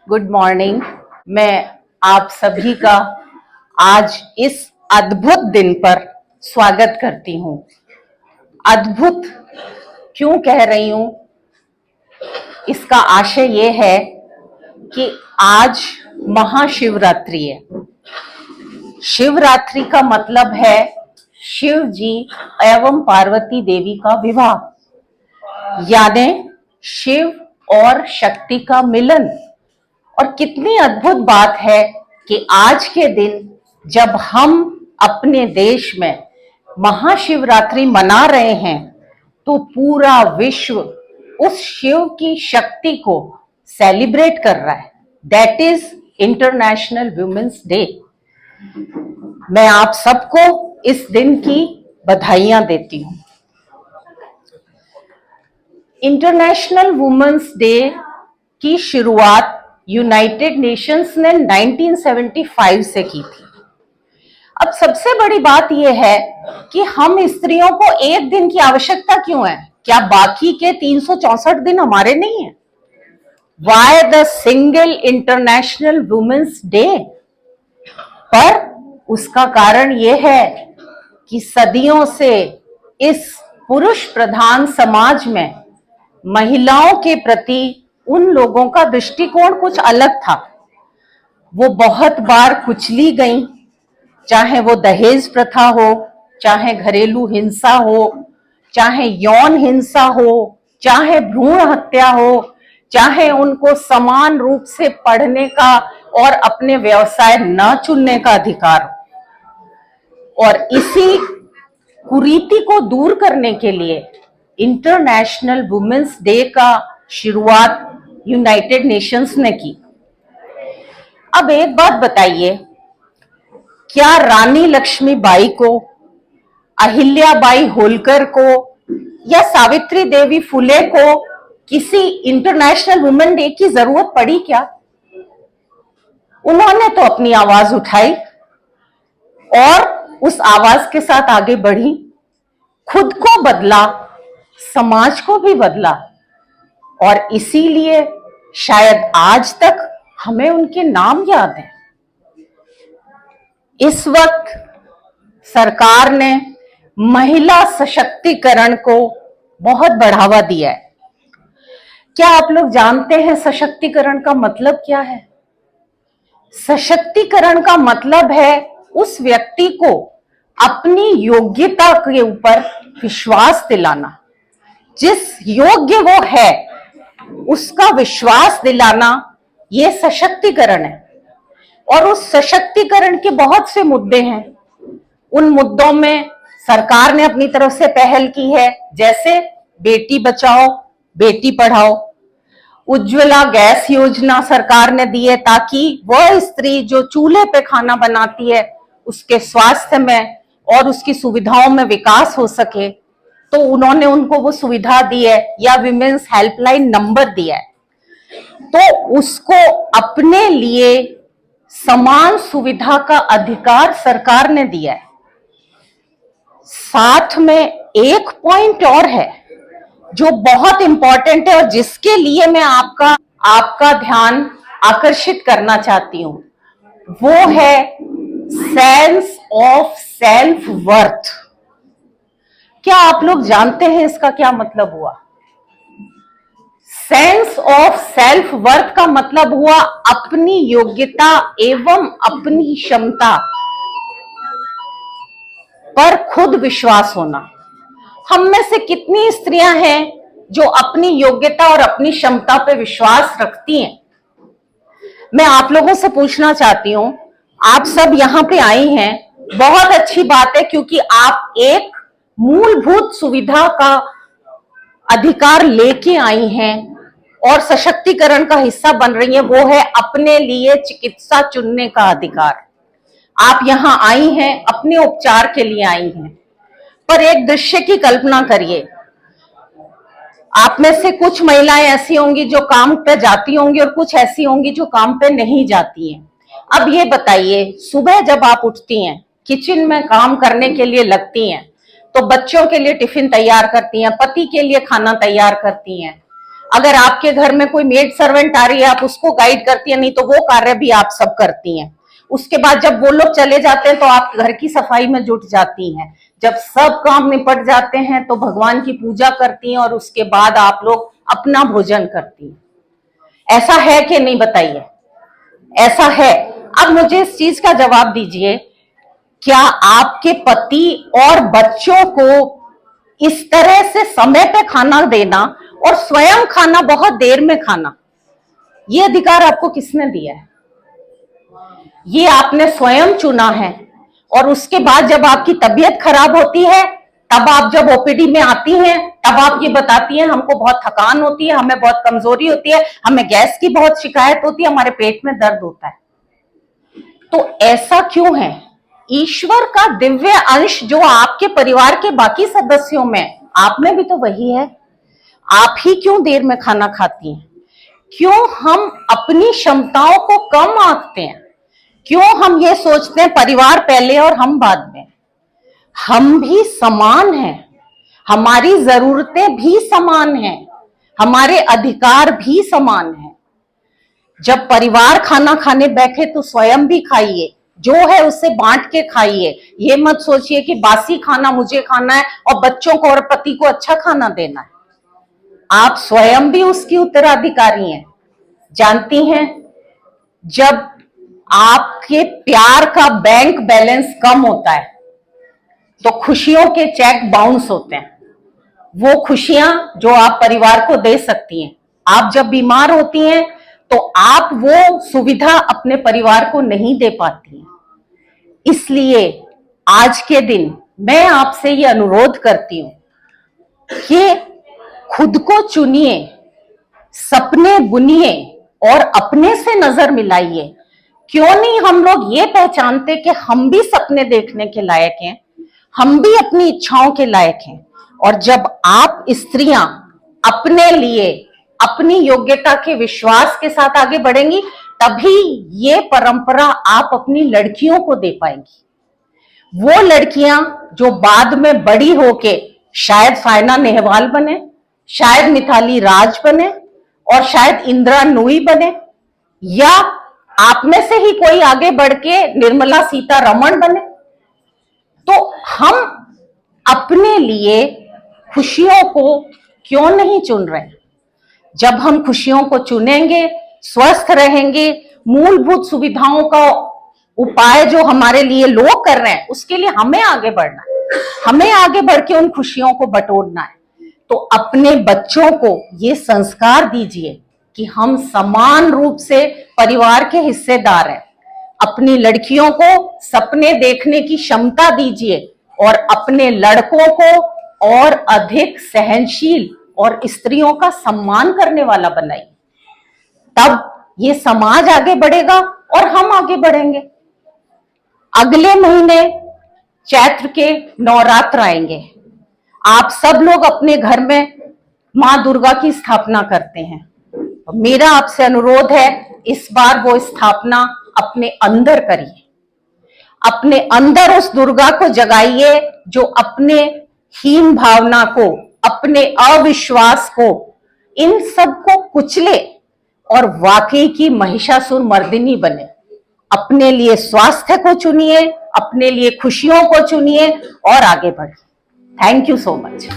Good morning. मैं आप सभी का आज इस अद्भुत दिन पर स्वागत करती हूँ। अद्भुत क्यों कह रही हूँ? इसका आशय ये है कि आज महाशिवरात्रि है। शिवरात्रि का मतलब है शिव जी एवं पार्वती देवी का विवाह, यानी शिव और शक्ति का मिलन। और कितनी अद्भुत बात है कि आज के दिन जब हम अपने देश में महाशिवरात्रि मना रहे हैं तो पूरा विश्व उस शिव की शक्ति को सेलिब्रेट कर रहा है। That is International Women's Day. मैं आप सबको इस दिन की बधाइयां देती हूं। इंटरनेशनल वुमेन्स डे की शुरुआत यूनाइटेड नेशंस ने 1975 से की थी। अब सबसे बड़ी बात यह है कि हम स्त्रियों को एक दिन की आवश्यकता क्यों है? क्या बाकी के 364 दिन हमारे नहीं है? Why the single International Women's Day? पर उसका कारण यह है कि सदियों से इस पुरुष प्रधान समाज में महिलाओं के प्रति उन लोगों का दृष्टिकोण कुछ अलग था। वो बहुत बार कुचली गई, चाहे वो दहेज प्रथा हो, चाहे घरेलू हिंसा हो, चाहे यौन हिंसा हो, चाहे भ्रूण हत्या हो, चाहे उनको समान रूप से पढ़ने का और अपने व्यवसाय न चुनने का अधिकार हो। और इसी कुरीति को दूर करने के लिए इंटरनेशनल वुमेन्स डे का शुरुआत यूनाइटेड नेशंस ने की। अब एक बात बताइए, क्या रानी लक्ष्मीबाई को, अहिल्याबाई होलकर को या सावित्री देवी फुले को किसी इंटरनेशनल वुमेन डे की जरूरत पड़ी क्या? उन्होंने तो अपनी आवाज उठाई और उस आवाज के साथ आगे बढ़ी, खुद को बदला, समाज को भी बदला। और इसीलिए शायद आज तक हमें उनके नाम याद हैं। इस वक्त सरकार ने महिला सशक्तिकरण को बहुत बढ़ावा दिया है। क्या आप लोग जानते हैं सशक्तिकरण का मतलब क्या है? सशक्तिकरण का मतलब है उस व्यक्ति को अपनी योग्यता के ऊपर विश्वास दिलाना। जिस योग्य वो है उसका विश्वास दिलाना, ये सशक्तिकरण है। और उस सशक्तिकरण के बहुत से मुद्दे हैं। उन मुद्दों में सरकार ने अपनी तरफ से पहल की है, जैसे बेटी बचाओ बेटी पढ़ाओ, उज्ज्वला गैस योजना सरकार ने दी है ताकि वह स्त्री जो चूल्हे पे खाना बनाती है उसके स्वास्थ्य में और उसकी सुविधाओं में विकास हो सके, तो उन्होंने उनको वो सुविधा दी है, या विमेन्स हेल्पलाइन नंबर दिया है। तो उसको अपने लिए समान सुविधा का अधिकार सरकार ने दिया है। साथ में एक पॉइंट और है जो बहुत इंपॉर्टेंट है और जिसके लिए मैं आपका ध्यान आकर्षित करना चाहती हूं, वो है सेंस ऑफ सेल्फ वर्थ। क्या आप लोग जानते हैं इसका क्या मतलब हुआ? सेंस ऑफ सेल्फ वर्थ का मतलब हुआ अपनी योग्यता एवं अपनी क्षमता पर खुद विश्वास होना। हम में से कितनी स्त्रियां हैं जो अपनी योग्यता और अपनी क्षमता पर विश्वास रखती हैं? मैं आप लोगों से पूछना चाहती हूं, आप सब यहां पे आई हैं, बहुत अच्छी बात है, क्योंकि आप एक मूलभूत सुविधा का अधिकार लेके आई हैं और सशक्तिकरण का हिस्सा बन रही है, वो है अपने लिए चिकित्सा चुनने का अधिकार। आप यहां आई हैं, अपने उपचार के लिए आई हैं। पर एक दृश्य की कल्पना करिए, आप में से कुछ महिलाएं ऐसी होंगी जो काम पे जाती होंगी और कुछ ऐसी होंगी जो काम पे नहीं जाती हैं। अब ये बताइए, सुबह जब आप उठती हैं, किचन में काम करने के लिए लगती हैं, तो बच्चों के लिए टिफिन तैयार करती हैं, पति के लिए खाना तैयार करती हैं, अगर आपके घर में कोई मेड सर्वेंट आ रही है, आप उसको गाइड करती है, नहीं तो वो कार्य भी आप सब करती हैं। उसके बाद जब वो लोग चले जाते हैं तो आप घर की सफाई में जुट जाती हैं। जब सब काम निपट जाते हैं तो भगवान की पूजा करती हैं और उसके बाद आप लोग अपना भोजन करती हैं। ऐसा है कि नहीं, बताइए? ऐसा है। अब मुझे इस चीज का जवाब दीजिए, क्या आपके पति और बच्चों को इस तरह से समय पे खाना देना और स्वयं खाना बहुत देर में खाना, ये अधिकार आपको किसने दिया है? ये आपने स्वयं चुना है। और उसके बाद जब आपकी तबीयत खराब होती है, तब आप जब ओपीडी में आती हैं, तब आप ये बताती हैं हमको बहुत थकान होती है, हमें बहुत कमजोरी होती है, हमें गैस की बहुत शिकायत होती है, हमारे पेट में दर्द होता है। तो ऐसा क्यों है? ईश्वर का दिव्य अंश जो आपके परिवार के बाकी सदस्यों में, आप में भी तो वही है। आप ही क्यों देर में खाना खाती हैं? क्यों हम अपनी क्षमताओं को कम आंकते हैं? क्यों हम ये सोचते हैं परिवार पहले और हम बाद में? हम भी समान हैं, हमारी जरूरतें भी समान हैं, हमारे अधिकार भी समान हैं। जब परिवार खाना खाने बैठे तो स्वयं भी खाइए, जो है उससे बांट के खाइए। ये मत सोचिए कि बासी खाना मुझे खाना है और बच्चों को और पति को अच्छा खाना देना है। आप स्वयं भी उसकी उत्तराधिकारी हैं। जानती हैं, जब आपके प्यार का बैंक बैलेंस कम होता है तो खुशियों के चेक बाउंस होते हैं। वो खुशियां जो आप परिवार को दे सकती हैं, आप जब बीमार होती हैं तो आप वो सुविधा अपने परिवार को नहीं दे पाती हैं। इसलिए आज के दिन मैं आपसे ये अनुरोध करती हूं कि खुद को चुनिए, सपने बुनिए और अपने से नजर मिलाइए। क्यों नहीं हम लोग ये पहचानते कि हम भी सपने देखने के लायक हैं, हम भी अपनी इच्छाओं के लायक हैं। और जब आप स्त्रियां अपने लिए अपनी योग्यता के विश्वास के साथ आगे बढ़ेंगी, तभी ये परंपरा आप अपनी लड़कियों को दे पाएंगी। वो लड़कियां जो बाद में बड़ी होके शायद साइना नेहवाल बने, शायद मिताली राज बने और शायद इंदिरा नूई बने, या आप में से ही कोई आगे बढ़ के निर्मला सीतारमण बने। तो हम अपने लिए खुशियों को क्यों नहीं चुन रहे? जब हम खुशियों को चुनेंगे, स्वस्थ रहेंगे, मूलभूत सुविधाओं का उपाय जो हमारे लिए लोग कर रहे हैं, उसके लिए हमें आगे बढ़ना है, हमें आगे बढ़ के उन खुशियों को बटोरना है। तो अपने बच्चों को ये संस्कार दीजिए कि हम समान रूप से परिवार के हिस्सेदार हैं। अपनी लड़कियों को सपने देखने की क्षमता दीजिए और अपने लड़कों को और अधिक सहनशील और स्त्रियों का सम्मान करने वाला बनाइए। तब ये समाज आगे बढ़ेगा और हम आगे बढ़ेंगे। अगले महीने चैत्र के नवरात्र आएंगे। आप सब लोग अपने घर में मां दुर्गा की स्थापना करते हैं। मेरा आपसे अनुरोध है, इस बार वो स्थापना अपने अंदर करिए, अपने अंदर उस दुर्गा को जगाइए जो अपने हीन भावना को, अपने अविश्वास को, इन सब को कुचले और वाकई की महिषासुर मर्दिनी बने। अपने लिए स्वास्थ्य को चुनिए, अपने लिए खुशियों को चुनिए और आगे बढ़िए। Thank you so much.